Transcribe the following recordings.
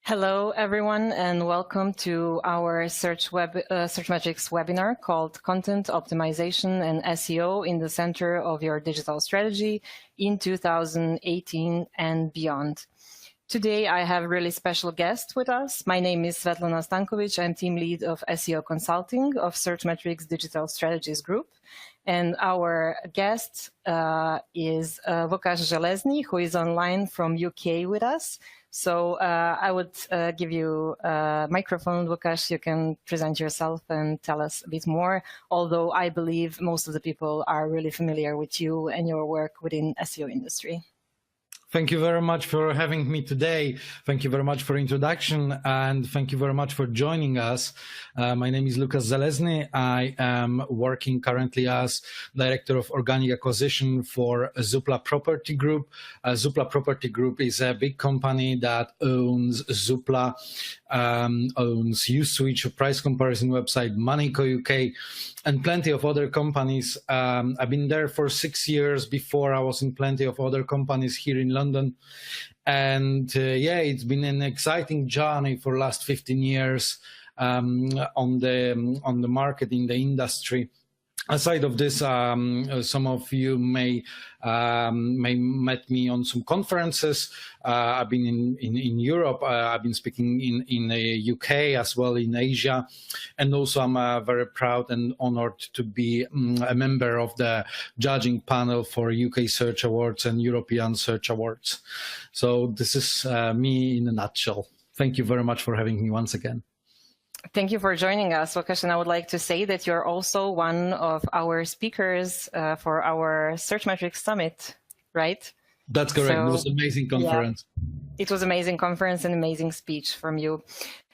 Hello, everyone, and welcome to our Searchmetrics webinar called Content Optimization and SEO in the Center of Your Digital Strategy in 2018 and beyond. Today, I have a really special guest with us. My name is Svetlana Stankovic. I'm team lead of SEO Consulting of Searchmetrics Digital Strategies Group. And our guest is Łukasz Żelezny, who is online from UK with us. So I would give you a microphone, Łukasz. You can present yourself and tell us a bit more, although I believe most of the people are really familiar with you and your work within SEO industry. Thank you very much for having me today. Thank you very much for introduction, and thank you very much for joining us. My name is Łukasz Żelezny. I am working currently as Director of Organic Acquisition for Zoopla Property Group. Zoopla Property Group is a big company that owns Zoopla, owns USwitch, a price comparison website, Moneyco UK, and plenty of other companies. I've been there for 6 years. Before I was in plenty of other companies here in London. And yeah, it's been an exciting journey for the last 15 years on the market, in the industry. Aside of this, some of you may met me on some conferences. I've been in Europe. I've been speaking in the UK as well, in Asia, and also I'm very proud and honored to be a member of the judging panel for UK Search Awards and European Search Awards. So this is me in a nutshell. Thank you very much for having me once again. Thank you for joining us, Łukasz, and I would like to say that you're also one of our speakers for our Searchmetrics Summit, right? That's correct. So, it was an amazing conference. Yeah, it was an amazing conference and amazing speech from you.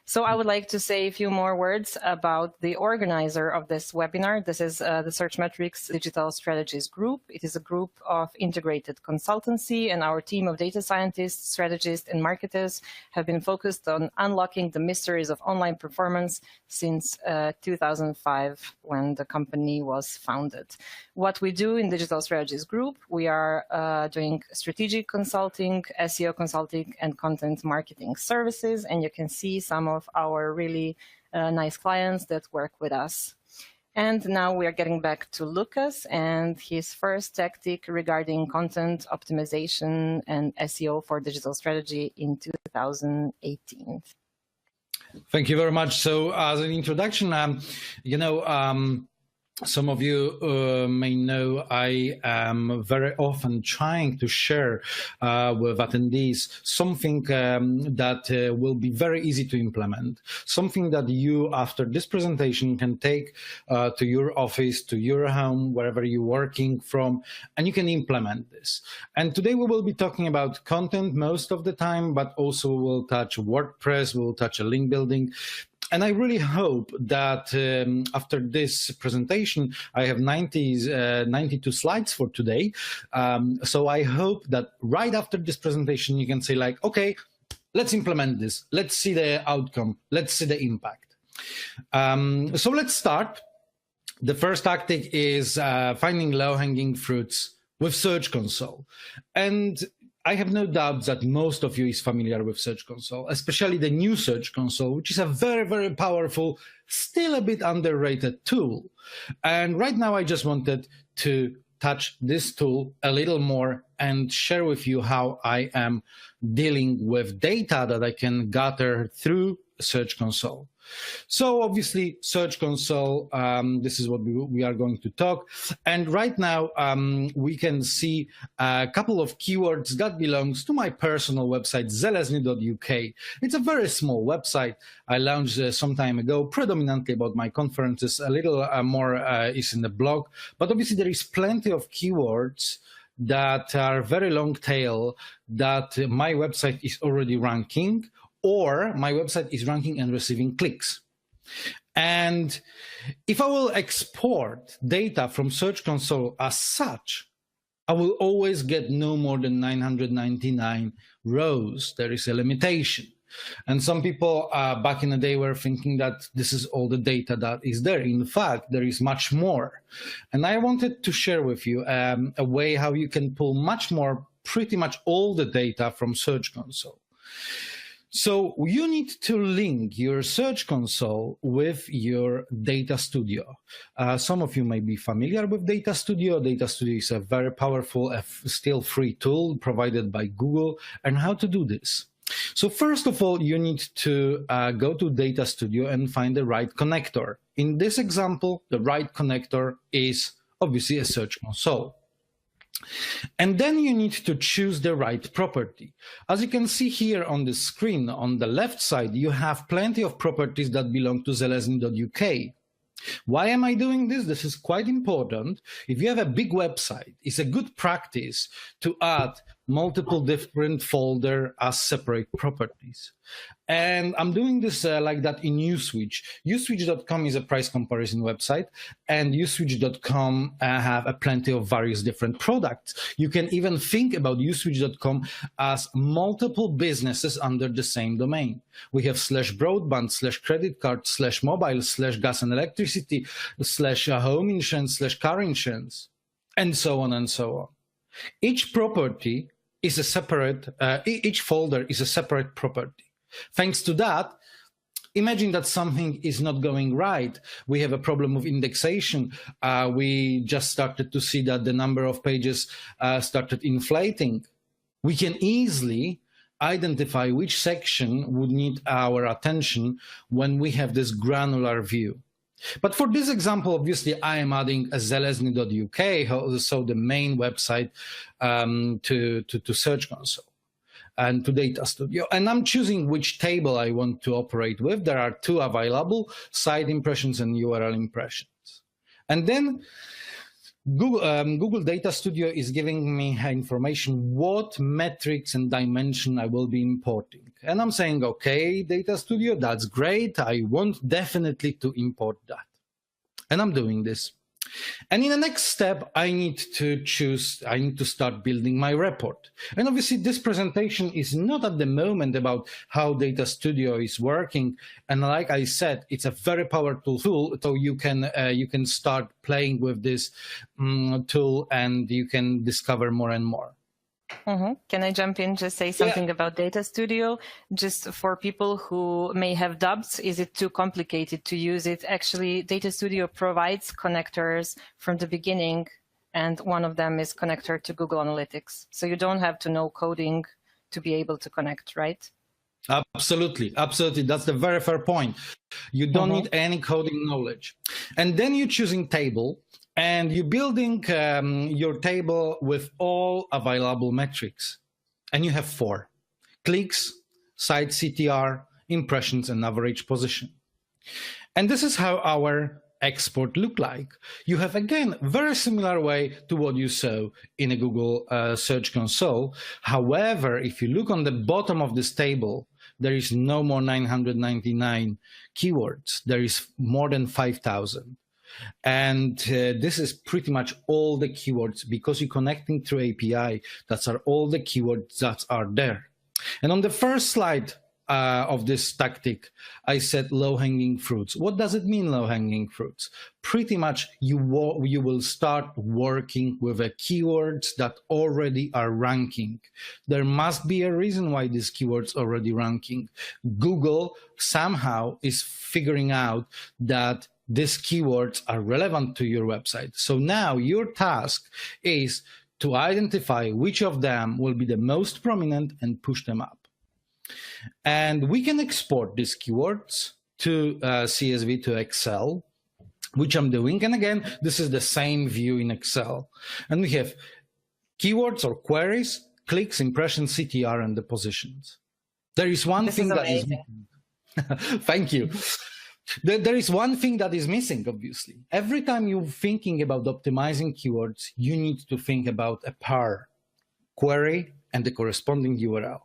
So I would like to say a few more words about the organizer of this webinar. This is the Searchmetrics Digital Strategies Group. It is a group of integrated consultancy, and our team of data scientists, strategists, and marketers have been focused on unlocking the mysteries of online performance since 2005, when the company was founded. What we do in Digital Strategies Group, we are doing strategic consulting, SEO consulting, and content marketing services, and you can see some of our really nice clients that work with us. And now we are getting back to Łukasz and his first tactic regarding content optimization and SEO for digital strategy in 2018. Thank you very much. So as an introduction, some of you may know I am very often trying to share with attendees something that will be very easy to implement, something that you, after this presentation, can take to your office, to your home, wherever you're working from, and you can implement this. And today we will be talking about content most of the time, but also we'll touch WordPress, we'll touch a link building. And I really hope that after this presentation, I have 92 slides for today. So I hope that right after this presentation, you can say like, okay, let's implement this. Let's see the outcome. Let's see the impact. So let's start. The first tactic is finding low-hanging fruits with Search Console. And I have no doubt that most of you is familiar with Search Console, especially the new Search Console, which is a very, very powerful, still a bit underrated tool. And right now I just wanted to touch this tool a little more and share with you how I am dealing with data that I can gather through Search Console. So obviously Search Console, this is what we are going to talk. And right now we can see a couple of keywords that belongs to my personal website, zelezny.uk. It's a very small website I launched some time ago, predominantly about my conferences. A little more is in the blog, but obviously there is plenty of keywords that are very long tail that my website is already ranking, or my website is ranking and receiving clicks. And if I will export data from Search Console as such, I will always get no more than 999 rows. There is a limitation. And some people back in the day were thinking that this is all the data that is there. In fact, there is much more. And I wanted to share with you a way how you can pull much more, pretty much all the data from Search Console. So you need to link your Search Console with your Data Studio. Some of you may be familiar with Data Studio. Data Studio is a very powerful, still free tool provided by Google. And how to do this? So first of all, you need to go to Data Studio and find the right connector. In this example, the right connector is obviously a Search Console. And then you need to choose the right property. As you can see here on the screen, on the left side, you have plenty of properties that belong to Zelezny.uk. Why am I doing this? This is quite important. If you have a big website, it's a good practice to add multiple different folders as separate properties. And I'm doing this like that in Uswitch. Uswitch.com is a price comparison website, and Uswitch.com have plenty of various different products. You can even think about Uswitch.com as multiple businesses under the same domain. We have /broadband, /credit card, /mobile, /gas and electricity, /home insurance, /car insurance, and so on and so on. Each property is a separate, each folder is a separate property. Thanks to that, imagine that something is not going right. We have a problem with indexation. We just started to see that the number of pages started inflating. We can easily identify which section would need our attention when we have this granular view. But for this example, obviously, I am adding a Zelezny.uk, so the main website to Search Console and to Data Studio. And I'm choosing which table I want to operate with. There are two available, site impressions and URL impressions. And then Google Data Studio is giving me information what metrics and dimension I will be importing. And I'm saying, okay, Data Studio, that's great. I want definitely to import that. And I'm doing this. And in the next step, I need to start building my report. And obviously this presentation is not at the moment about how Data Studio is working. And like I said, it's a very powerful tool. So you can start playing with this tool and you can discover more and more. Mm-hmm. Can I jump in, just say something about Data Studio? Just for people who may have doubts, is it too complicated to use it? Actually, Data Studio provides connectors from the beginning, and one of them is connector to Google Analytics. So you don't have to know coding to be able to connect, right? Absolutely, absolutely. That's the very fair point. You don't need any coding knowledge. And then you're choosing table. And you're building your table with all available metrics. And you have 4: clicks, site CTR, impressions, and average position. And this is how our export look like. You have, again, very similar way to what you saw in a Google Search Console. However, if you look on the bottom of this table, there is no more 999 keywords. There is more than 5,000. And this is pretty much all the keywords, because you're connecting through API. That's all the keywords that are there. And on the first slide of this tactic, I said low-hanging fruits. What does it mean, low-hanging fruits? Pretty much you will start working with keywords that already are ranking. There must be a reason why these keywords are already ranking. Google somehow is figuring out that these keywords are relevant to your website. So now your task is to identify which of them will be the most prominent and push them up. And we can export these keywords to CSV, to Excel, which I'm doing. And again, this is the same view in Excel. And we have keywords or queries, clicks, impressions, CTR, and the positions. There is one thing that is missing. Thank you. There is one thing that is missing, obviously. Every time you're thinking about optimizing keywords, you need to think about a par, query, and the corresponding URL.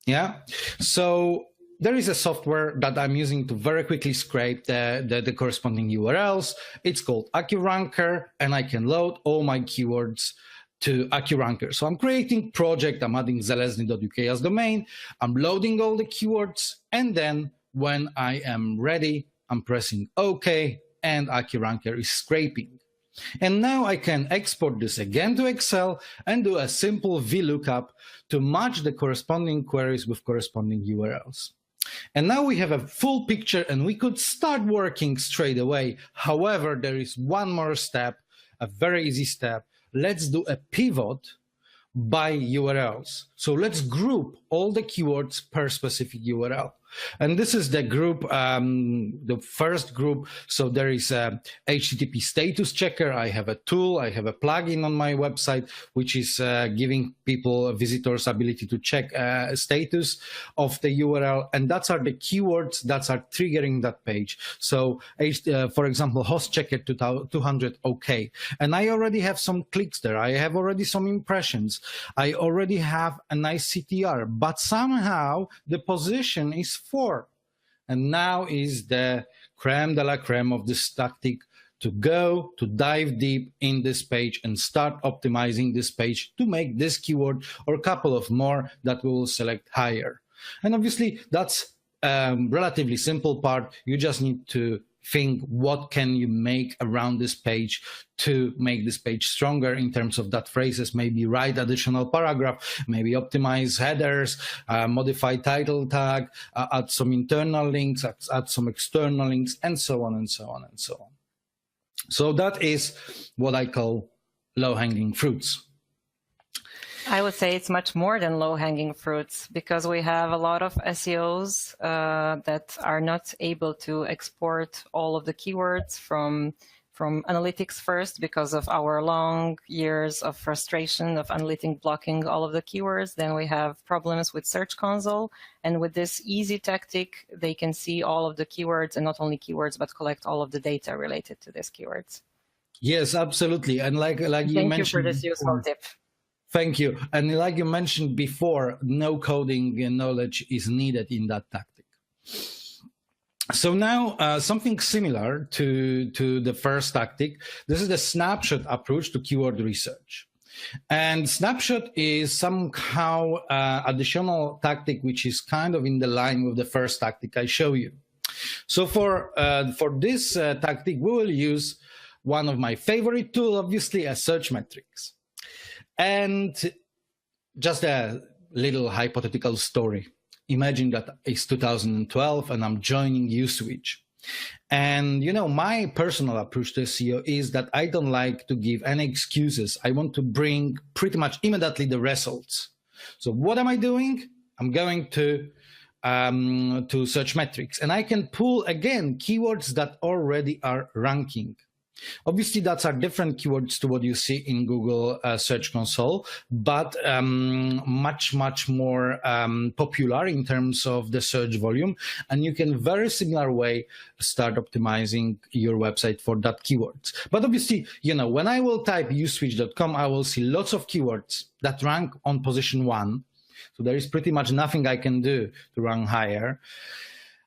Yeah. So there is a software that I'm using to very quickly scrape the corresponding URLs. It's called AccuRanker, and I can load all my keywords to AccuRanker. So I'm creating project, I'm adding Zelezny.uk as domain, I'm loading all the keywords, and then when I am ready, I'm pressing OK, and AccuRanker is scraping. And now I can export this again to Excel and do a simple VLOOKUP to match the corresponding queries with corresponding URLs. And now we have a full picture and we could start working straight away. However, there is one more step, a very easy step. Let's do a pivot by URLs. So let's group all the keywords per specific URL. And this is the group, the first group. So there is a HTTP status checker. I have a tool, I have a plugin on my website, which is giving people, visitors, ability to check status of the URL. And that's are the keywords that are triggering that page. So for example, host checker 200, okay. And I already have some clicks there. I have already some impressions. I already have a nice CTR, but somehow the position is 4. And now is the creme de la creme of this tactic to go to dive deep in this page and start optimizing this page to make this keyword or a couple of more that we will select higher. And obviously that's a relatively simple part. You just need to think what can you make around this page to make this page stronger in terms of that phrases, maybe write additional paragraph, maybe optimize headers, modify title tag, add some internal links, add some external links, and so on and so on and so on. So that is what I call low-hanging fruits. I would say it's much more than low-hanging fruits, because we have a lot of SEOs that are not able to export all of the keywords from analytics first because of our long years of frustration of analytics blocking all of the keywords. Then we have problems with Search Console. And with this easy tactic, they can see all of the keywords, and not only keywords, but collect all of the data related to these keywords. Yes, absolutely. And like you mentioned, thank you for this useful tip. Thank you. And like you mentioned before, no coding knowledge is needed in that tactic. So now something similar to the first tactic. This is the snapshot approach to keyword research. And snapshot is somehow additional tactic, which is kind of in the line with the first tactic I show you. So for this tactic, we will use one of my favorite tools, obviously, a Searchmetrics. And just a little hypothetical story. Imagine that it's 2012 and I'm joining Uswitch. And, you know, my personal approach to SEO is that I don't like to give any excuses. I want to bring pretty much immediately the results. So what am I doing? I'm going to Searchmetrics, and I can pull again keywords that already are ranking. Obviously, that's are different keywords to what you see in Google Search Console, but much more popular in terms of the search volume. And you can very similar way start optimizing your website for that keywords. But obviously, you know, when I will type uswitch.com, I will see lots of keywords that rank on position 1. So there is pretty much nothing I can do to rank higher.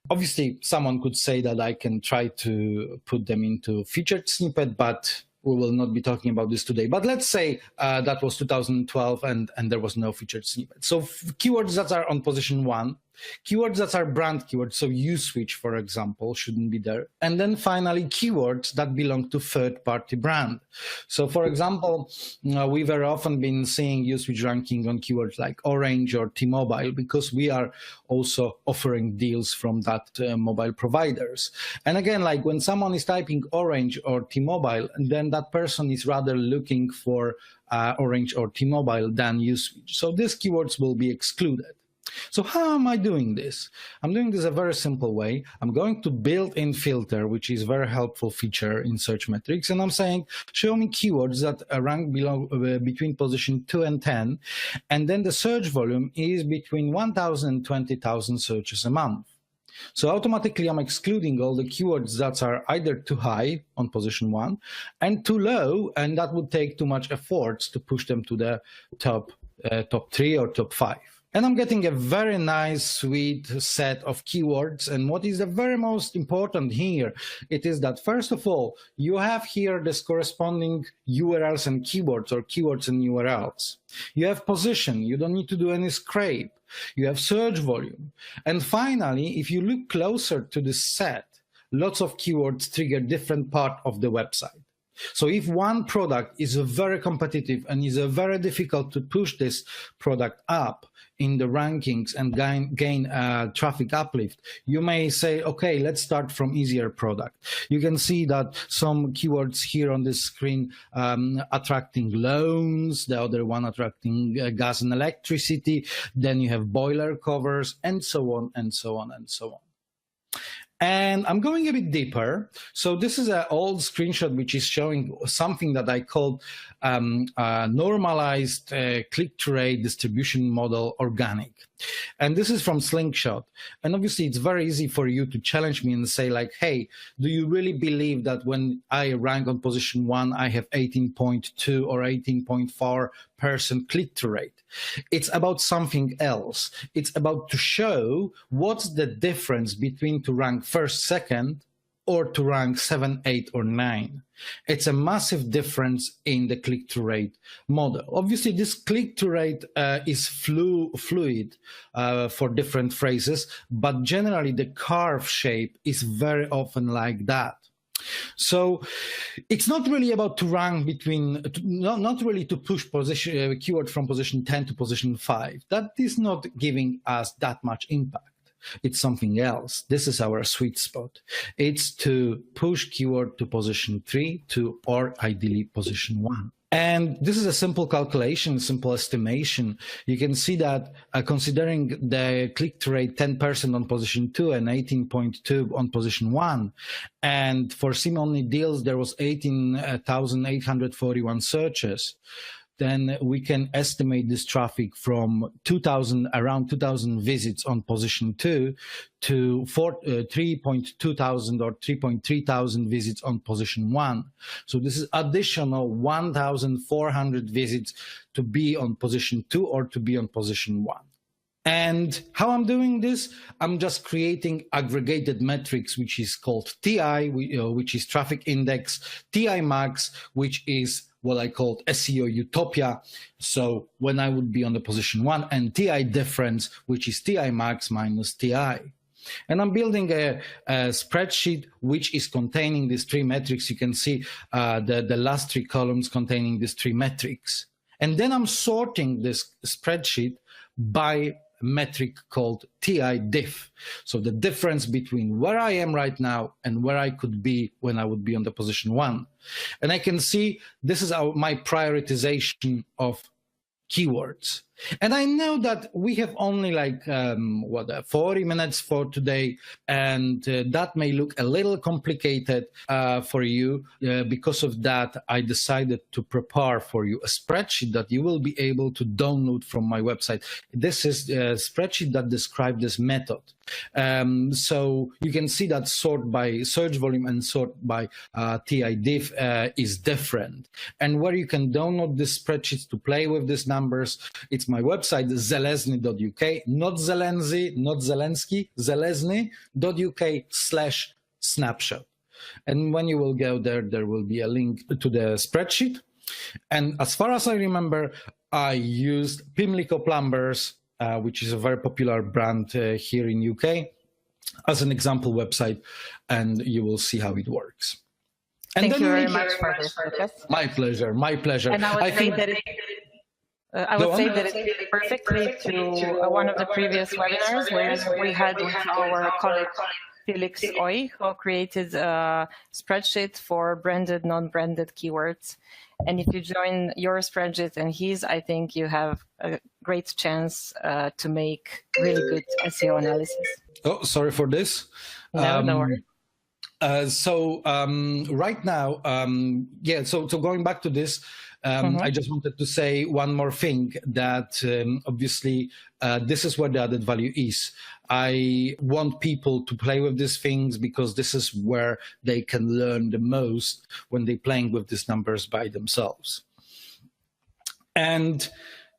Obviously, someone could say that I can try to put them into featured snippet, but we will not be talking about this today. But let's say that was 2012 and there was no featured snippet. So keywords that are on position 1, keywords that are brand keywords, so Uswitch, for example, shouldn't be there. And then finally, keywords that belong to third-party brand. So for example, we very often been seeing Uswitch ranking on keywords like Orange or T-Mobile, because we are also offering deals from that mobile providers. And again, like when someone is typing Orange or T-Mobile, then that person is rather looking for Orange or T-Mobile than Uswitch. So these keywords will be excluded. So how am I doing this? I'm doing this a very simple way. I'm going to built-in filter, which is a very helpful feature in Searchmetrics. And I'm saying, show me keywords that rank between position 2 and 10. And then the search volume is between 1,000 and 20,000 searches a month. So automatically I'm excluding all the keywords that are either too high on position 1 and too low, and that would take too much efforts to push them to the top 3 or top 5. And I'm getting a very nice, sweet set of keywords. And what is the very most important here, it is that, first of all, you have here this corresponding URLs and keywords, or keywords and URLs. You have position. You don't need to do any scrape. You have search volume. And finally, if you look closer to this set, lots of keywords trigger different part of the website. So if one product is very competitive and is very difficult to push this product up in the rankings and gain traffic uplift, you may say, okay, let's start from easier product. You can see that some keywords here on this screen, attracting loans, the other one attracting gas and electricity, then you have boiler covers, and so on, and so on, and so on. And I'm going a bit deeper. So this is an old screenshot which is showing something that I called normalized click-to-rate distribution model organic. And this is from Slingshot. And obviously it's very easy for you to challenge me and say like, hey, do you really believe that when I rank on position 1, I have 18.2 or 18.4% click-through rate? It's about something else. It's about to show what's the difference between to rank first, second, or to rank 7, 8, or 9. It's a massive difference in the click-through rate model. Obviously, this click-through rate is fluid for different phrases, but generally the curve shape is very often like that. So it's not really about to rank between, not really to push position keyword from position 10 to position 5. That is not giving us that much impact. It's something else. This is our sweet spot. It's to push keyword to position 3 to, or ideally position 1. And this is a simple calculation, simple estimation. You can see that considering the click-through rate 10% on position 2 and 18.2 on position 1, and for SEM-only deals, there was 18,841 searches, then we can estimate this traffic from around 2,000 visits on position 2 to 3.2 thousand or 3.3 thousand visits on position 1. So this is additional 1,400 visits to be on position 2 or to be on position 1. And how I'm doing this, I'm just creating aggregated metrics, which is called TI, which is traffic index, TI max, which is what I called SEO utopia. So when I would be on the position 1, and TI difference, which is TI max minus TI. And I'm building a spreadsheet which is containing these 3 metrics. You can see the last 3 columns containing these 3 metrics. And then I'm sorting this spreadsheet by metric called TI diff. So the difference between where I am right now and where I could be when I would be on the position 1. And I can see this is my prioritization of keywords. And I know that we have only like 40 minutes for today, and that may look a little complicated for you. Because of that, I decided to prepare for you a spreadsheet that you will be able to download from my website. This is a spreadsheet that describes this method. So you can see that sort by search volume and sort by TI diff is different. And where you can download this spreadsheet to play with these numbers, it's my website, zelezny.uk, not Zelensky, not Zelensky, zelezny.uk/snapshot. And when you will go there, there will be a link to the spreadsheet. And as far as I remember, I used Pimlico Plumbers, which is a very popular brand here in UK, as an example website, and you will see how it works. And Thank you very much for this, Lucas. My pleasure, my pleasure. And I would say that it's perfectly to one of the previous webinars where we had with our colleague Felix Oy, who created a spreadsheet for branded, non-branded keywords. And if you join your spreadsheet and his, I think you have a great chance to make really good SEO analysis. Oh, sorry for this. No, no worries. Right now, so going back to this, I just wanted to say one more thing, that obviously this is where the added value is. I want people to play with these things because this is where they can learn the most when they're playing with these numbers by themselves. And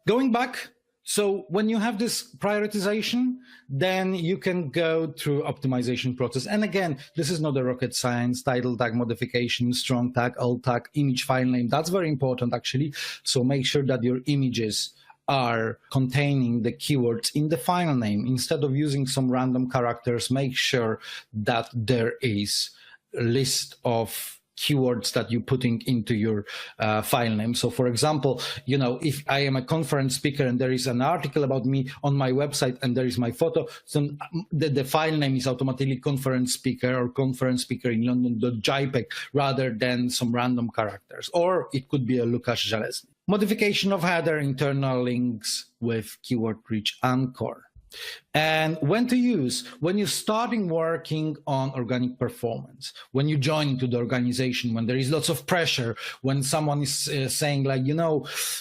going back, so when you have this prioritization, then you can go through optimization process. And again, this is not a rocket science. Title tag modification, strong tag, alt tag, image file name. That's very important, actually. So make sure that your images are containing the keywords in the file name. Instead of using some random characters, make sure that there is a list of keywords that you're putting into your file name. So for example, if I am a conference speaker and there is an article about me on my website and there is my photo, so the file name is automatically conference speaker or conference speaker in London.jpg rather than some random characters. Or it could be a Gonzalez. Modification of header, internal links with keyword reach anchor. And when to use, when you're starting working on organic performance, when you join into the organization, when there is lots of pressure, when someone is saying like,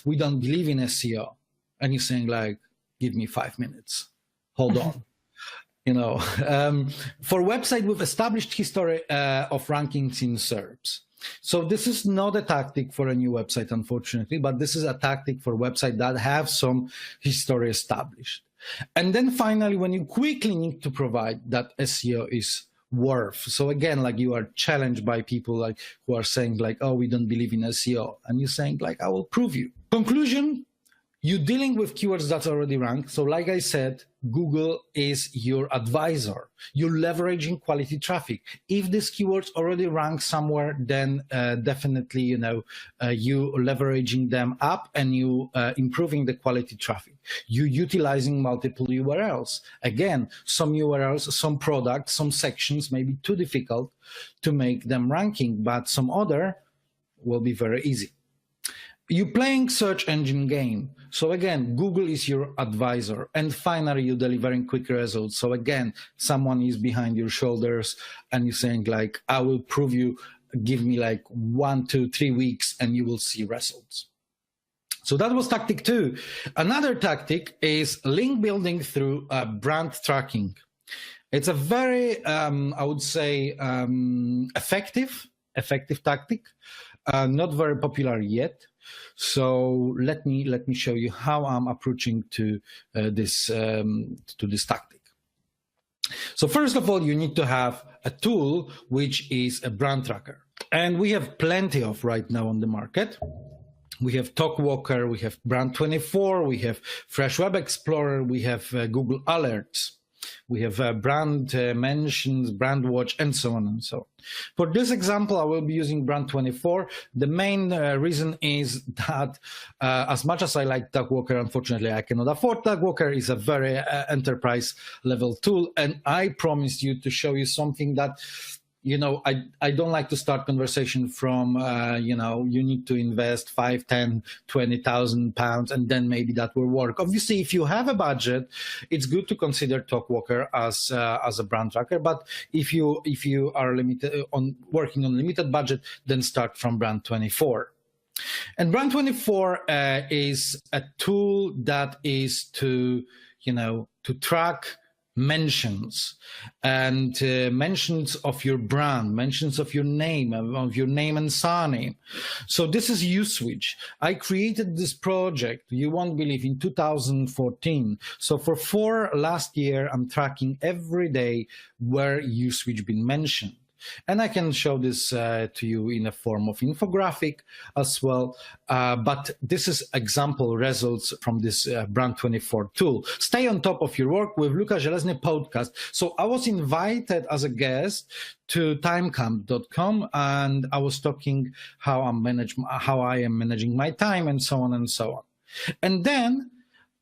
we don't believe in SEO, and you're saying like, give me 5 minutes, hold on. For website with established history of rankings in SERPs. So this is not a tactic for a new website, unfortunately, but this is a tactic for websites that have some history established. And then finally, when you quickly need to provide that SEO is worth. So again, like you are challenged by people like who are saying like, oh, we don't believe in SEO. And you're saying like, I will prove you. Conclusion, you're dealing with keywords that's already ranked. So like I said, Google is your advisor. You're leveraging quality traffic. If this keyword's already ranked somewhere, then definitely, you leveraging them up and you improving the quality traffic. You utilizing multiple URLs. Again, some URLs, some products, some sections may be too difficult to make them ranking, but some other will be very easy. You're playing search engine game. So again, Google is your advisor. And finally, you're delivering quick results. So again, someone is behind your shoulders and you're saying like, I will prove you, give me like 1, 2, 3 weeks and you will see results. So that was tactic 2. Another tactic is link building through brand tracking. It's a very, I would say, effective tactic, not very popular yet. So let me show you how I'm approaching to this tactic. So first of all, you need to have a tool which is a brand tracker, and we have plenty of right now on the market. We have TalkWalker, we have Brand24, we have Fresh Web Explorer, we have Google Alerts. We have brand mentions, brand watch, and so on and so on. For this example, I will be using Brand24. The main reason is that as much as I like TalkWalker, unfortunately, I cannot afford TalkWalker. It's a very enterprise level tool. And I promised you to show you something that, I don't like to start conversation from, you need to invest 5, 10, 20,000 pounds, and then maybe that will work. Obviously, if you have a budget, it's good to consider TalkWalker as a brand tracker. But if you are working on limited budget, then start from Brand24. And Brand24 is a tool that is to track mentions and mentions of your brand, mentions of your name and surname. So this is usage. I created this project, you won't believe, in 2014. So for last year, I'm tracking every day where usage been mentioned. And I can show this to you in a form of infographic as well. But this is example results from this Brand24 tool. Stay on top of your work with Luka Żelazny podcast. So I was invited as a guest to timecamp.com, and I was talking how I am managing my time and so on and so on. And then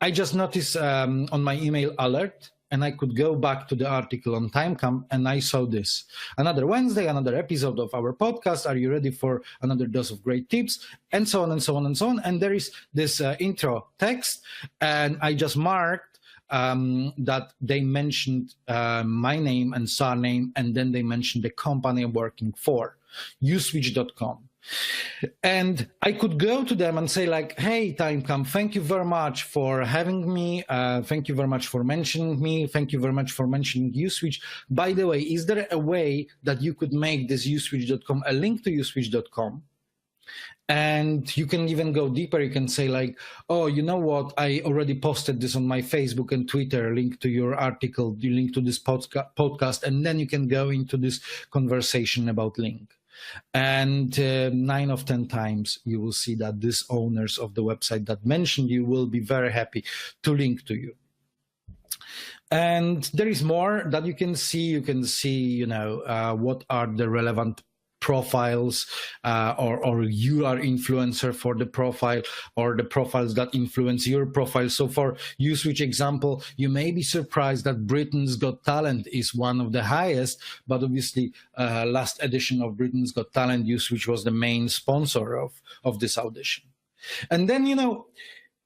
I just noticed on my email alert, and I could go back to the article on Timecamp, and I saw this. Another Wednesday, another episode of our podcast. Are you ready for another dose of great tips? And so on and so on and so on. And there is this intro text, and I just marked that they mentioned my name and surname, and then they mentioned the company I'm working for, uswitch.com. And I could go to them and say like, hey, Timecamp, thank you very much for having me. Thank you very much for mentioning me. Thank you very much for mentioning uswitch. By the way, is there a way that you could make this uswitch.com a link to uswitch.com? And you can even go deeper. You can say like, oh, you know what? I already posted this on my Facebook and Twitter, link to your article, you link to this podcast, and then you can go into this conversation about link. And 9 of 10 times you will see that these owners of the website that mentioned you will be very happy to link to you. And there is more that you can see. You can see, what are the relevant profiles, or you are influencer for the profile, or the profiles that influence your profile. So for Uswitch example, you may be surprised that Britain's Got Talent is one of the highest, but obviously last edition of Britain's Got Talent, Uswitch was the main sponsor of this audition. And then,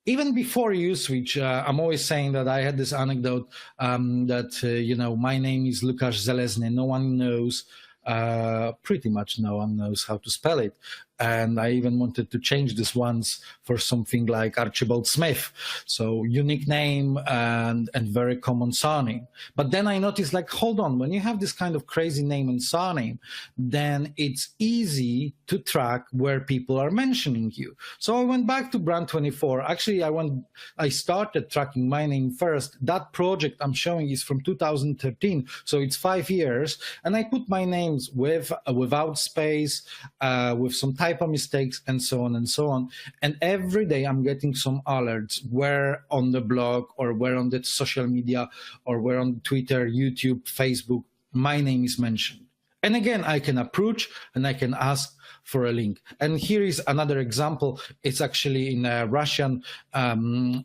even before Uswitch, I'm always saying that I had this anecdote that, my name is Łukasz Zelezny. No one knows, pretty much no one knows how to spell it. And I even wanted to change this once for something like Archibald Smith. So unique name and very common surname. But then I noticed, like, hold on, when you have this kind of crazy name and surname, then it's easy to track where people are mentioning you. So I went back to Brand24. Actually, I started tracking my name first. That project I'm showing is from 2013. So it's 5 years. And I put my names without space, with some typo mistakes, and so on and so on. And every day I'm getting some alerts where on the blog, or where on the social media, or where on Twitter, YouTube, Facebook, my name is mentioned. And again, I can approach and I can ask for a link. And here is another example. It's actually in a Russian, Russian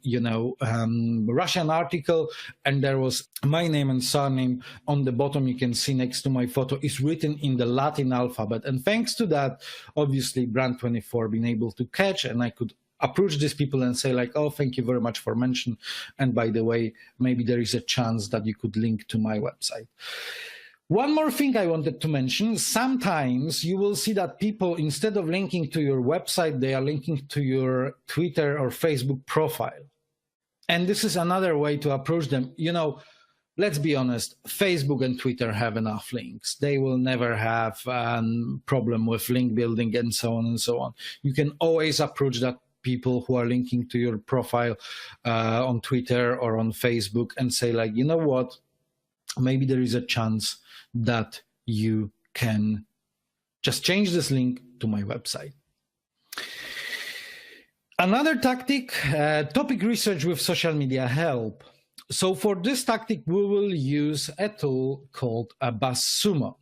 article, and there was my name and surname on the bottom. You can see next to my photo is written in the Latin alphabet. And thanks to that, obviously, Brand24 been able to catch, and I could approach these people and say, like, oh, thank you very much for mention. And by the way, maybe there is a chance that you could link to my website. One more thing I wanted to mention, sometimes you will see that people, instead of linking to your website, they are linking to your Twitter or Facebook profile. And this is another way to approach them. Let's be honest, Facebook and Twitter have enough links. They will never have a problem with link building and so on and so on. You can always approach that people who are linking to your profile on Twitter or on Facebook and say, like, you know what, maybe there is a chance that you can just change this link to my website. Another tactic, topic research with social media help. So for this tactic, we will use a tool called BuzzSumo.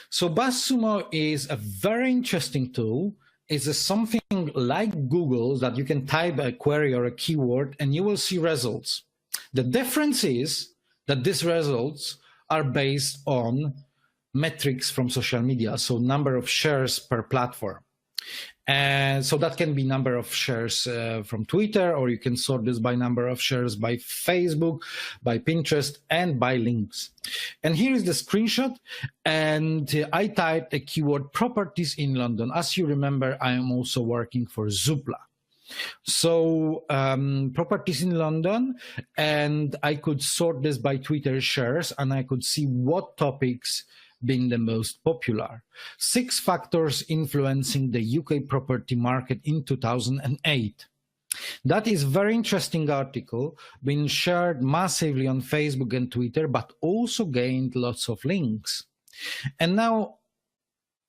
So BuzzSumo is a very interesting tool. It's something like Google that you can type a query or a keyword and you will see results. The difference is that these results are based on metrics from social media, so number of shares per platform. And so that can be number of shares from Twitter, or you can sort this by number of shares by Facebook, by Pinterest, and by links. And here is the screenshot. And I typed a keyword properties in London. As you remember, I am also working for Zoopla. So properties in London, and I could sort this by Twitter shares, and I could see what topics being the most popular. 6 factors influencing the UK property market in 2008. That is very interesting article, been shared massively on Facebook and Twitter, but also gained lots of links. And now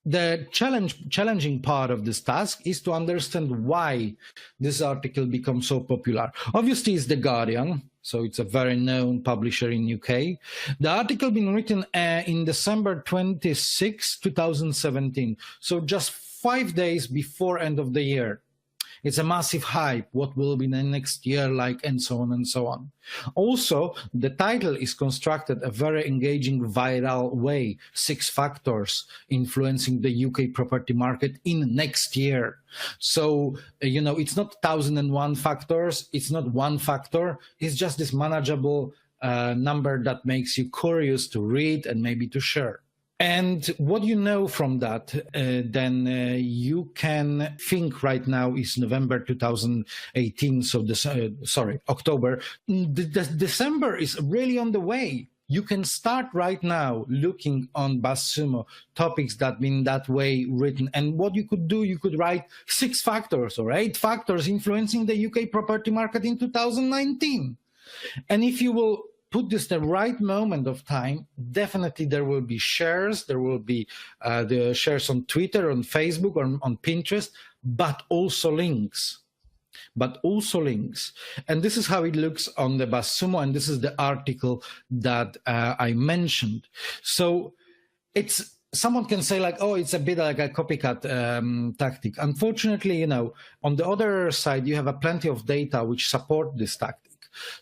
the challenging part of this task is to understand why this article becomes so popular. Obviously, it's The Guardian, so it's a very known publisher in UK. The article been written in December 26, 2017, so just 5 days before end of the year. It's a massive hype, what will be the next year like, and so on and so on. Also, the title is constructed a very engaging, viral way, 6 factors influencing the UK property market in next year. So, it's not 1001 factors, it's not one factor, it's just this manageable number that makes you curious to read and maybe to share. And what you know from that, then you can think right now is November 2018, so October. December is really on the way. You can start right now looking on BuzzSumo topics that been that way written. And what you could do, you could write 6 factors or 8 factors influencing the UK property market in 2019. And if you will put this the right moment of time, definitely there will be shares. There will be the shares on Twitter, on Facebook, or on Pinterest, but also links. And this is how it looks on the BuzzSumo, and this is the article that I mentioned. So it's someone can say like, oh, it's a bit like a copycat tactic. Unfortunately, on the other side, you have plenty of data which support this tactic.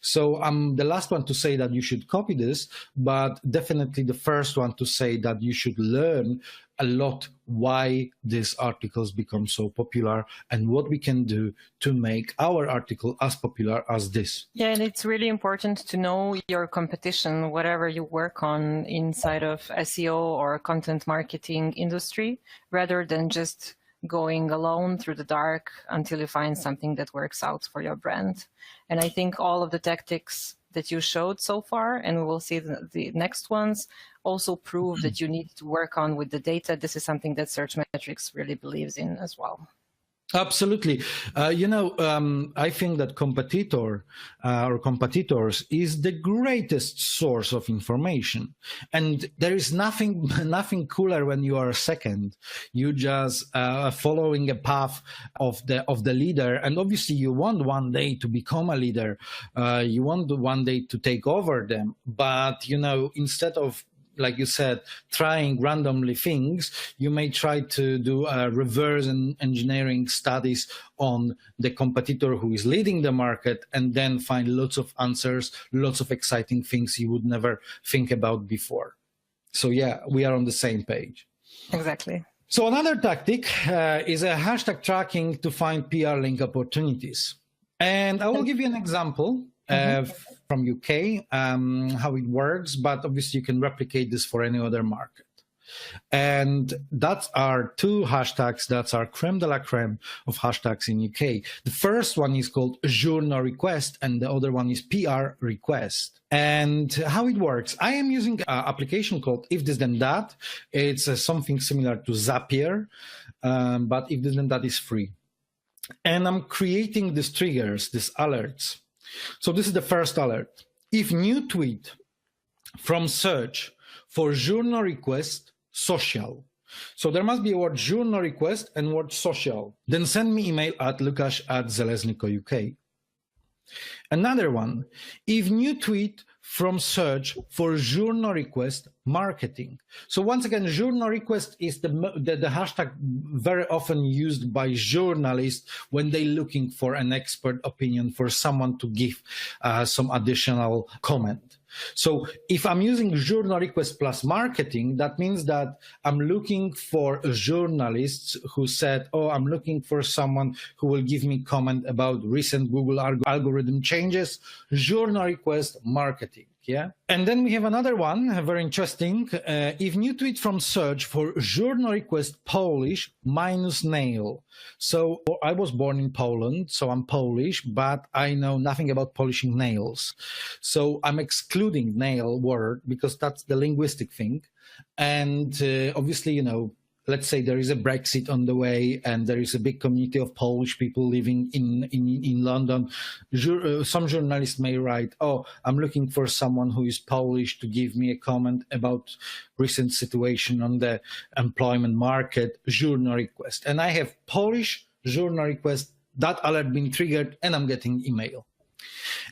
So I'm the last one to say that you should copy this, but definitely the first one to say that you should learn a lot why these articles become so popular and what we can do to make our article as popular as this. Yeah, and it's really important to know your competition, whatever you work on inside of SEO or content marketing industry, rather than just going alone through the dark until you find something that works out for your brand. And I think all of the tactics that you showed so far, and we will see the next ones, also prove that you need to work on with the data. This is something that Searchmetrics really believes in as well. Absolutely. I think that competitor or competitors is the greatest source of information. And there is nothing cooler when you are second. You just following a path of the leader. And obviously you want one day to become a leader. You want one day to take over them. But, instead of, like you said, trying randomly things, you may try to do reverse engineering studies on the competitor who is leading the market and then find lots of answers, lots of exciting things you would never think about before. So yeah, we are on the same page. Exactly. So another tactic is a hashtag tracking to find PR link opportunities. And I will give you an example. From UK, how it works, but obviously you can replicate this for any other market. And that are two hashtags that are creme de la creme of hashtags in UK. The first one is called journal request and the other one is PR request. And how it works, I am using an application called If This Then That. It's something similar to Zapier, but If This Then That is free. And I'm creating these triggers, these alerts. So this is the first alert. If new tweet from search for journal request social. So there must be a word journal request and word social. Then send me email at lukasz@zeleznyko.uk. Another one. If new tweet from search for journal request marketing. So once again, journal request is the hashtag very often used by journalists when they're looking for an expert opinion, for someone to give some additional comment. So if I'm using journal request plus marketing, that means that I'm looking for journalists who said, oh, I'm looking for someone who will give me comment about recent Google algorithm changes, journal request marketing. Yeah. And then we have another one, very interesting. If new tweet from search for journal request Polish minus nail. So I was born in Poland, so I'm Polish, but I know nothing about polishing nails. So I'm excluding nail word because that's the linguistic thing. And obviously, let's say there is a Brexit on the way and there is a big community of Polish people living in London. Some journalists may write, oh, I'm looking for someone who is Polish to give me a comment about recent situation on the employment market, journal request. And I have Polish journal request, that alert being triggered, and I'm getting email.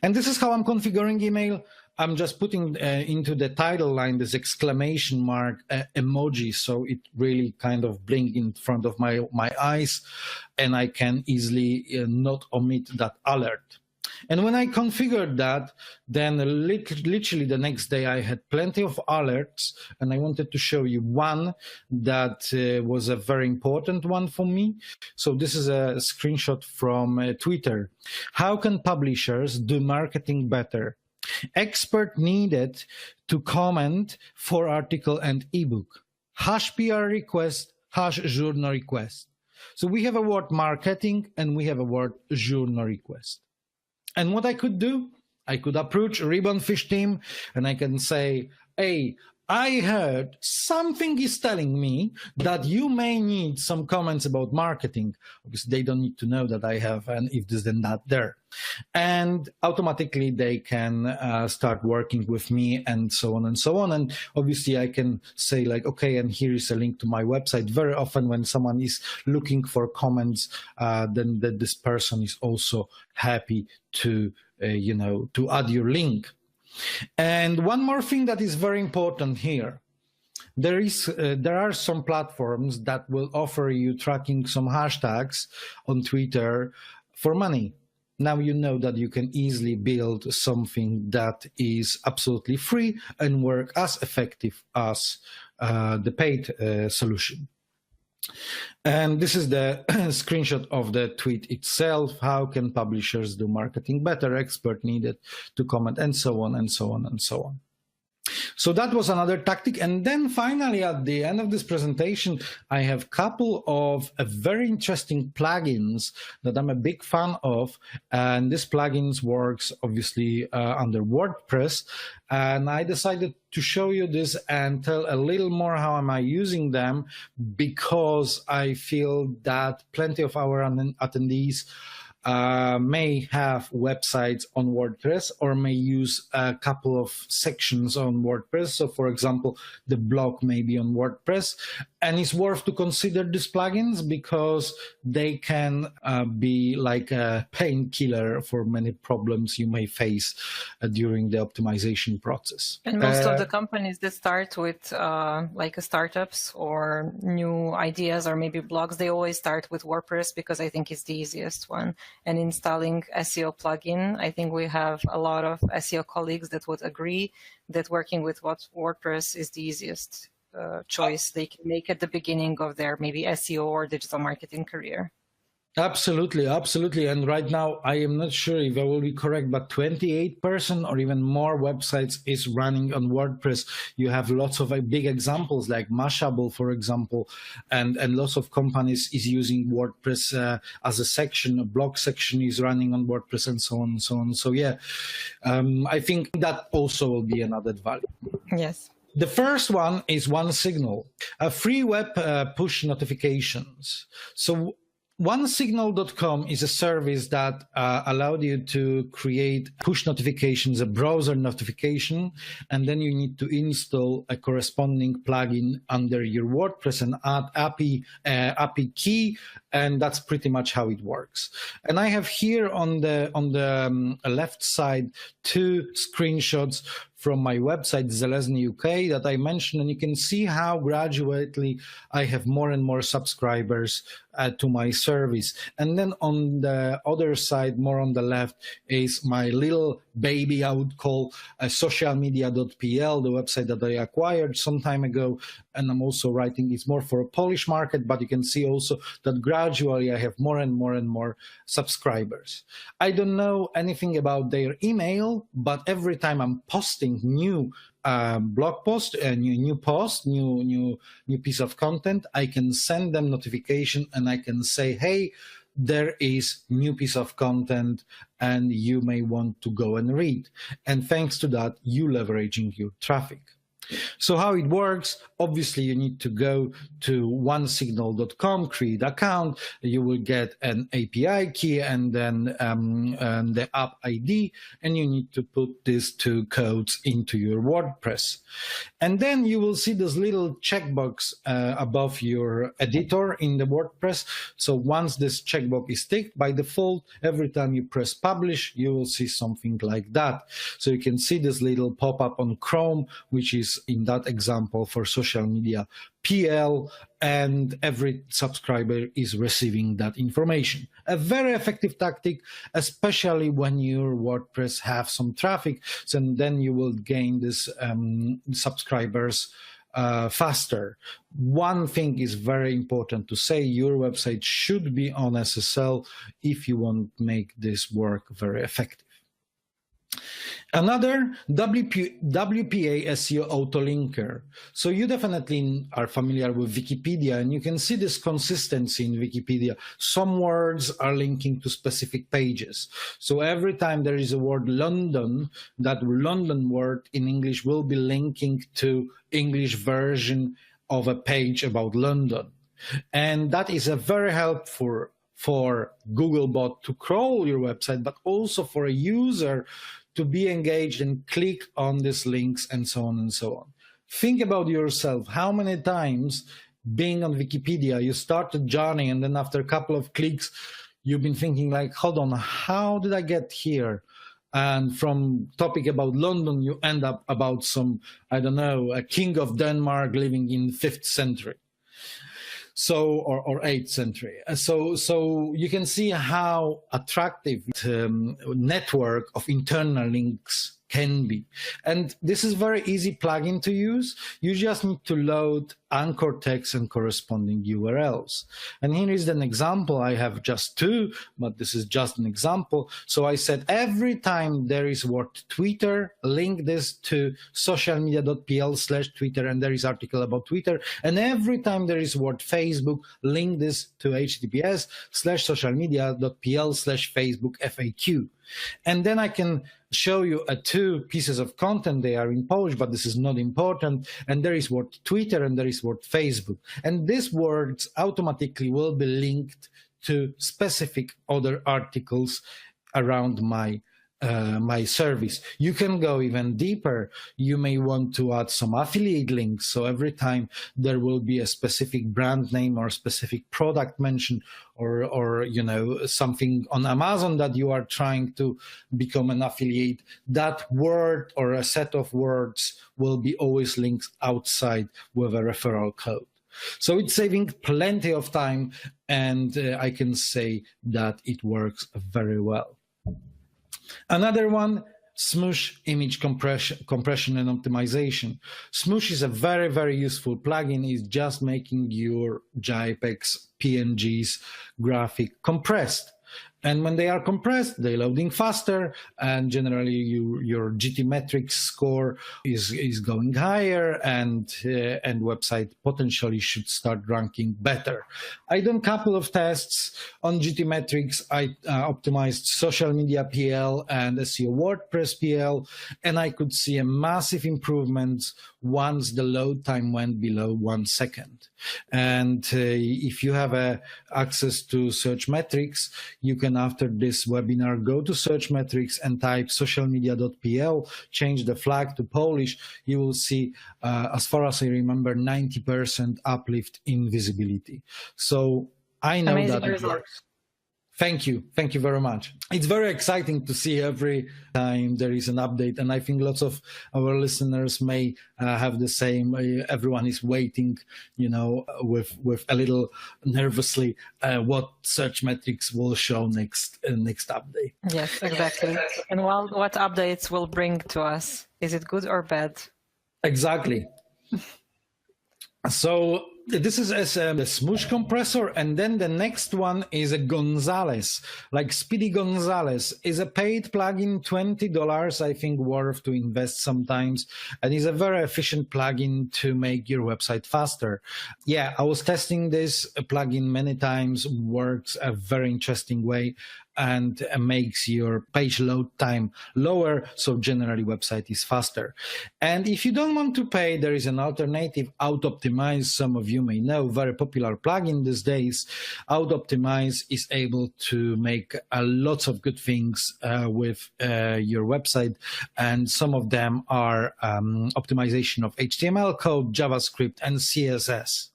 And this is how I'm configuring email. I'm just putting into the title line this exclamation mark emoji, so it really kind of blink in front of my eyes, and I can easily not omit that alert. And when I configured that, then literally the next day I had plenty of alerts, and I wanted to show you one that was a very important one for me. So this is a screenshot from Twitter. How can publishers do marketing better? Expert needed to comment for article and ebook. Hash PR request, hash journal request. So we have a word marketing and we have a word journal request. And what I could do, I could approach Ribbonfish team and I can say, hey, I heard something is telling me that you may need some comments about marketing. Because they don't need to know that I have an if this then that there. And automatically they can start working with me and so on and so on. And obviously I can say like, okay, and here is a link to my website. Very often when someone is looking for comments, then this person is also happy to, to add your link. And one more thing that is very important here. There are some platforms that will offer you tracking some hashtags on Twitter for money. Now you know that you can easily build something that is absolutely free and work as effective as the paid solution. And this is the screenshot of the tweet itself. How can publishers do marketing better? Expert needed to comment, and so on and so on and so on. So that was another tactic. And then finally, at the end of this presentation, I have a couple of very interesting plugins that I'm a big fan of. And this plugins works obviously under WordPress. And I decided to show you this and tell a little more how am I using them, because I feel that plenty of our attendees may have websites on WordPress or may use a couple of sections on WordPress. So for example, the blog may be on WordPress, and it's worth to consider these plugins because they can be like a painkiller for many problems you may face during the optimization process. And most of the companies that start with like startups or new ideas or maybe blogs, they always start with WordPress because I think it's the easiest one. And installing SEO plugin, I think we have a lot of SEO colleagues that would agree that working with WordPress is the easiest choice they can make at the beginning of their maybe SEO or digital marketing career. Absolutely, absolutely. And right now, I am not sure if I will be correct, but 28% or even more websites is running on WordPress. You have lots of big examples like Mashable, for example, and lots of companies is using WordPress as a section. A blog section is running on WordPress, and so on and so on. So yeah, I think that also will be an added value. Yes. The first one is OneSignal, a free web push notifications. So OneSignal.com is a service that allowed you to create push notifications, a browser notification, and then you need to install a corresponding plugin under your WordPress and add API key, and that's pretty much how it works. And I have here on the left side 2 screenshots from my website, Zelezny UK, that I mentioned, and you can see how gradually I have more and more subscribers to my service. And then on the other side, more on the left, is my little baby, I would call socialmedia.pl, the website that I acquired some time ago. And I'm also writing, it's more for a Polish market, but you can see also that gradually I have more and more and more subscribers. I don't know anything about their email, but every time I'm posting new blog post, a new post, new piece of content, I can send them notification and I can say, hey, there is new piece of content and you may want to go and read. And thanks to that, you leveraging your traffic. So how it works, obviously you need to go to onesignal.com, create account, you will get an API key and then the app ID, and you need to put these 2 codes into your WordPress. And then you will see this little checkbox above your editor in the WordPress. So once this checkbox is ticked, by default, every time you press publish, you will see something like that. So you can see this little pop-up on Chrome, which is in that example for social media PL, and every subscriber is receiving that information. A very effective tactic, especially when your WordPress have some traffic, so then you will gain this subscribers faster. One thing is very important to say, your website should be on SSL if you want to make this work very effective. Another WPA SEO Auto Linker. So you definitely are familiar with Wikipedia, and you can see this consistency in Wikipedia. Some words are linking to specific pages. So every time there is a word London, that London word in English will be linking to English version of a page about London. And that is a very helpful for Googlebot to crawl your website, but also for a user to be engaged and click on these links and so on and so on. Think about yourself. How many times being on Wikipedia, you start a journey and then after a couple of clicks, you've been thinking like, hold on, how did I get here? and from topic about London, you end up about some, I don't know, a king of Denmark living in 5th century. So, or 8th century. So you can see how attractive network of internal links can be. And this is very easy plugin to use. You just need to load anchor text and corresponding URLs. And here is an example. I have just 2, but this is just an example. So I said every time there is word Twitter, link this to socialmedia.pl/Twitter, and there is article about Twitter. And every time there is word Facebook, link this to https:/socialmedia.pl/Facebook FAQ. And then I can show you 2 pieces of content. They are in Polish, but this is not important. And there is word Twitter and there is word Facebook. And these words automatically will be linked to specific other articles around my service. You can go even deeper. You may want to add some affiliate links. So every time there will be a specific brand name or specific product mentioned, or you know, something on Amazon that you are trying to become an affiliate, that word or a set of words will be always linked outside with a referral code. So it's saving plenty of time, and I can say that it works very well. Another one, Smosh image compression and optimization. Smosh is a very, very useful plugin. It's just making your JPEGs, PNGs, graphic compressed. And when they are compressed, they're loading faster, and generally your GTmetrix score is going higher, and website potentially should start ranking better. I done a couple of tests on GTmetrix. I optimized social media PL and SEO WordPress PL, and I could see a massive improvements once the load time went below 1 second. And if you have access to Searchmetrics, you can, after this webinar, go to Searchmetrics and type socialmedia.pl, change the flag to Polish. You will see, as far as I remember, 90% uplift in visibility. So I know amazing that it works. Thank you. Thank you very much. It's very exciting to see every time there is an update, and I think lots of our listeners may have the same. Everyone is waiting, you know, with a little nervously what Searchmetrics will show next update. Yes, exactly. And what updates will bring to us? Is it good or bad? Exactly. So this is the Smosh compressor, and then the next one is a Gonzalez, like Speedy Gonzalez. Is a paid plugin, $20, I think, worth to invest sometimes, and is a very efficient plugin to make your website faster. Yeah, I was testing this plugin many times, works a very interesting way, and makes your page load time lower, so generally website is faster. And if you don't want to pay, there is an alternative, Auto-Optimize. Some of you may know, very popular plugin these days. Auto-Optimize is able to make lots of good things with your website, and some of them are optimization of HTML code, JavaScript, and CSS.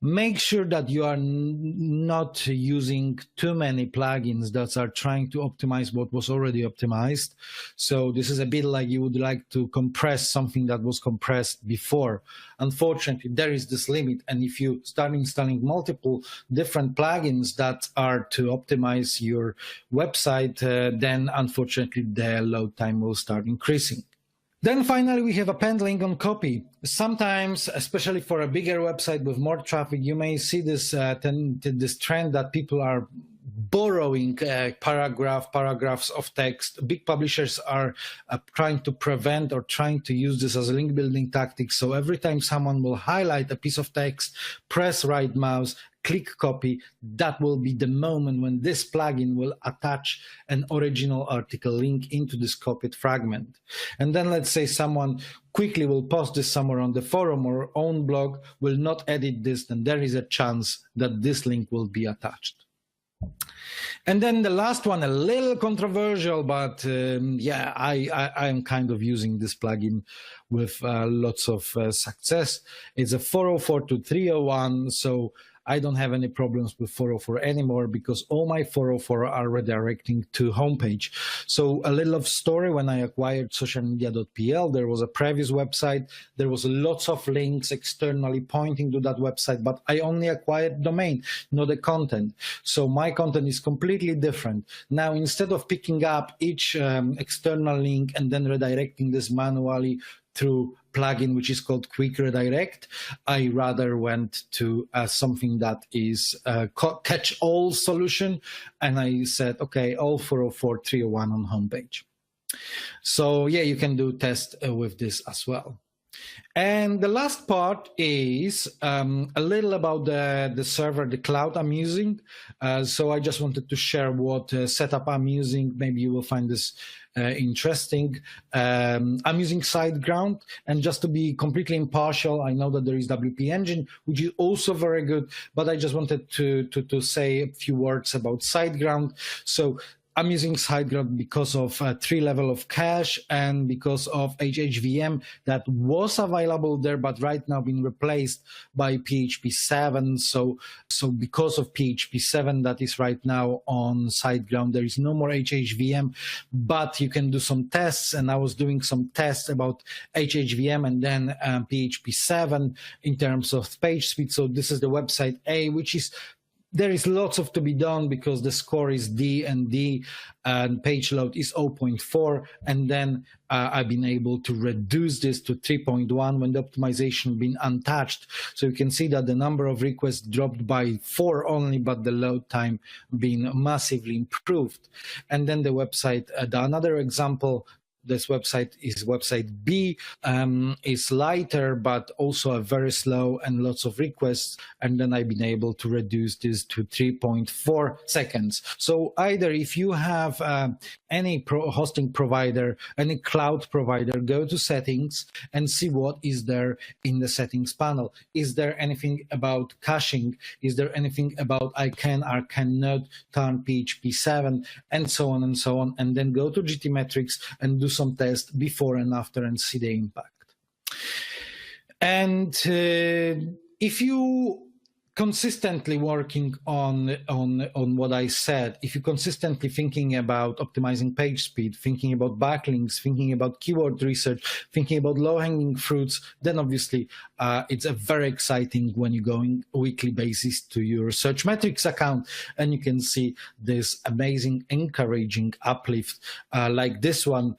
Make sure that you are not using too many plugins that are trying to optimize what was already optimized. So this is a bit like you would like to compress something that was compressed before. Unfortunately, there is this limit. And if you start installing multiple different plugins that are to optimize your website, then unfortunately the load time will start increasing. Then finally, we have append link on copy. Sometimes, especially for a bigger website with more traffic, you may see this trend that people are borrowing paragraphs of text. Big publishers are trying to prevent or trying to use this as a link building tactic. So every time someone will highlight a piece of text, press right mouse, click copy, that will be the moment when this plugin will attach an original article link into this copied fragment. And then let's say someone quickly will post this somewhere on the forum or own blog, will not edit this, then there is a chance that this link will be attached. And then the last one, a little controversial, but yeah, I am kind of using this plugin with lots of success. It's a 404 to 301. So I don't have any problems with 404 anymore because all my 404 are redirecting to homepage. So a little of story, when I acquired socialmedia.pl, there was a previous website. There was lots of links externally pointing to that website, but I only acquired domain, not the content. So my content is completely different. Now, instead of picking up each external link and then redirecting this manually through plugin, which is called Quick Redirect, I rather went to something that is a catch-all solution. And I said, okay, all 404, 301 on homepage. So yeah, you can do test with this as well. And the last part is a little about the server, the cloud I'm using. So I just wanted to share what setup I'm using. Maybe you will find this interesting. I'm using SiteGround, and just to be completely impartial, I know that there is WP Engine, which is also very good, but I just wanted to say a few words about SiteGround. So I'm using SiteGround because of 3-level of cache and because of HHVM that was available there, but right now been replaced by PHP 7. So because of PHP 7 that is right now on SiteGround, there is no more HHVM, but you can do some tests. And I was doing some tests about HHVM and then PHP 7 in terms of page speed. So this is the website A, which is there is lots of to be done because the score is D and page load is 0.4. And then I've been able to reduce this to 3.1 when the optimization been untouched. So you can see that the number of requests dropped by 4 only, but the load time been massively improved. And then the website, another example, this website is website B, is lighter, but also a very slow and lots of requests. And then I've been able to reduce this to 3.4 seconds. So either if you have any hosting provider, any cloud provider, go to settings and see what is there in the settings panel. Is there anything about caching? Is there anything about I can or cannot turn PHP 7 and so on and so on? And then go to GTmetrix and do some tests before and after and see the impact. And if you consistently working on what I said, if you consistently thinking about optimizing page speed, thinking about backlinks, thinking about keyword research, thinking about low-hanging fruits, then obviously it's a very exciting when you go on a weekly basis to your Searchmetrics account and you can see this amazing, encouraging uplift like this one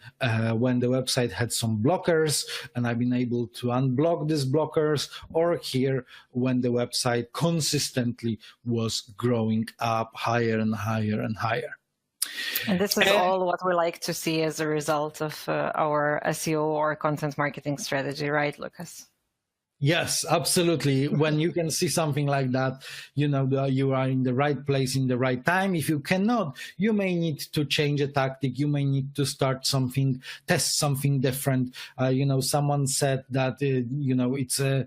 when the website had some blockers and I've been able to unblock these blockers, or here when the website consistently was growing up higher and higher and higher. And this is all what we like to see as a result of our SEO or content marketing strategy, right, Lucas? Yes, absolutely. When you can see something like that, you know that you are in the right place in the right time. If you cannot, you may need to change a tactic. You may need to start something, test something different. Someone said that, it's a,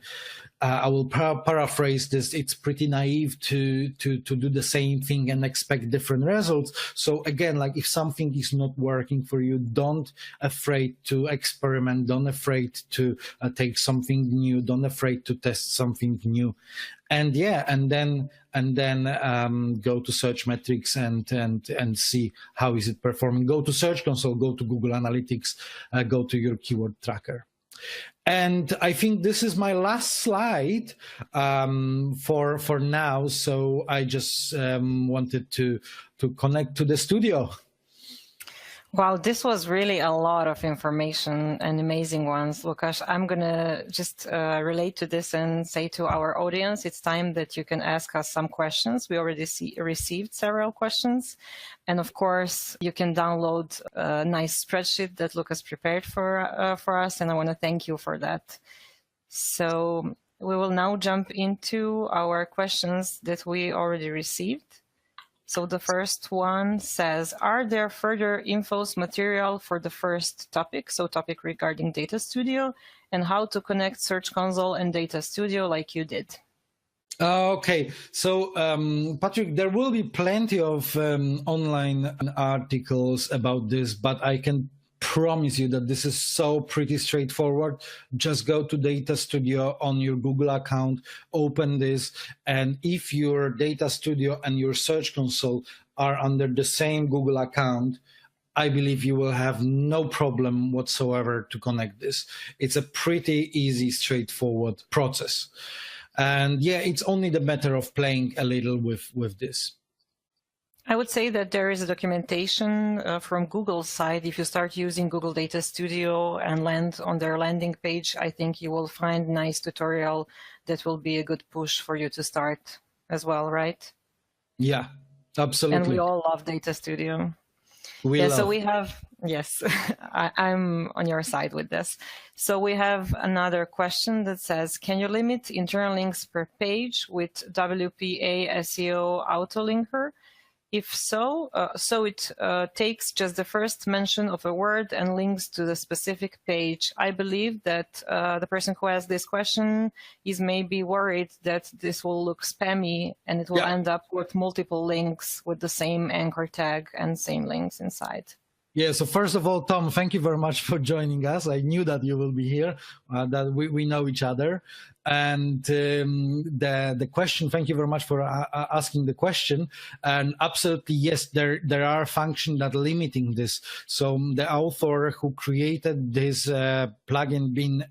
I will paraphrase this. It's pretty naive to do the same thing and expect different results. So again, like if something is not working for you, don't afraid to experiment. Don't afraid to take something new. Don't afraid to test something new. And yeah, and then go to Searchmetrics and see how is it performing. Go to Search Console, go to Google Analytics, go to your keyword tracker. And I think this is my last slide for now. So I just wanted to connect to the studio. Wow, this was really a lot of information and amazing ones, Lukasz. I'm going to just relate to this and say to our audience, it's time that you can ask us some questions. We already received several questions. And of course, you can download a nice spreadsheet that Lukasz prepared for us. And I want to thank you for that. So we will now jump into our questions that we already received. So the first one says, are there further infos material for the first topic? So topic regarding Data Studio and how to connect Search Console and Data Studio like you did. Okay, so Patrick, there will be plenty of online articles about this, but I can promise you that this is so pretty straightforward. Just go to Data Studio on your Google account, open this, and if your Data Studio and your Search Console are under the same Google account, I believe you will have no problem whatsoever to connect this. It's a pretty easy, straightforward process. And yeah, it's only the matter of playing a little with this. I would say that there is a documentation from Google's side. If you start using Google Data Studio and land on their landing page, I think you will find a nice tutorial that will be a good push for you to start as well, right? Yeah, absolutely. And we all love Data Studio. So we have, yes, I'm on your side with this. So we have another question that says, can you limit internal links per page with WPA SEO Auto Linker? If so, it takes just the first mention of a word and links to the specific page. I believe that the person who asked this question is maybe worried that this will look spammy and it will end up with multiple links with the same anchor tag and same links inside. Yeah, so first of all, Tom, thank you very much for joining us. I knew that you will be here, that we know each other. And the question, thank you very much for asking the question. And absolutely, yes, there are functions that are limiting this. So the author who created this plugin been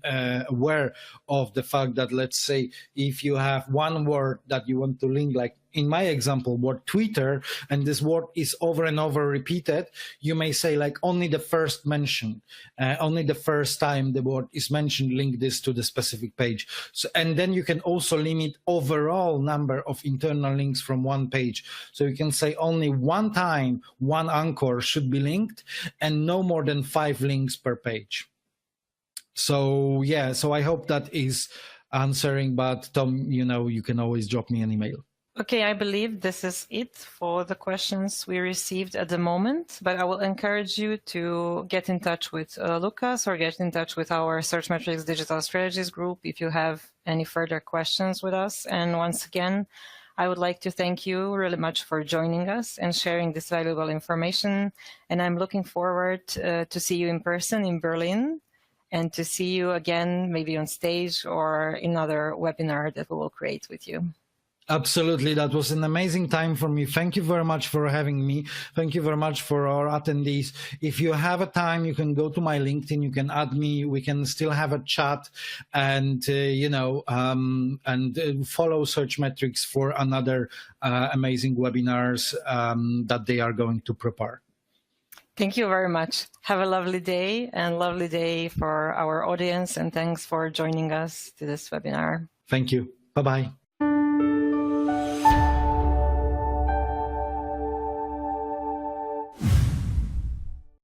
aware of the fact that, let's say, if you have one word that you want to link, like in my example, word Twitter, and this word is over and over repeated, you may say like only the first mention, only the first time the word is mentioned, link this to the specific page. So, and then you can also limit overall number of internal links from one page. So you can say only one time, one anchor should be linked and no more than 5 links per page. So yeah, so I hope that is answering, but Tom, you know, you can always drop me an email. Okay, I believe this is it for the questions we received at the moment, but I will encourage you to get in touch with Lucas or get in touch with our Searchmetrics Digital Strategies group if you have any further questions with us. And once again, I would like to thank you really much for joining us and sharing this valuable information. And I'm looking forward to see you in person in Berlin and to see you again, maybe on stage or in another webinar that we will create with you. Absolutely. That was an amazing time for me. Thank you very much for having me. Thank you very much for our attendees. If you have a time, you can go to my LinkedIn, you can add me, we can still have a chat and, follow Searchmetrics for another amazing webinars that they are going to prepare. Thank you very much. Have a lovely day and lovely day for our audience. And thanks for joining us to this webinar. Thank you. Bye-bye.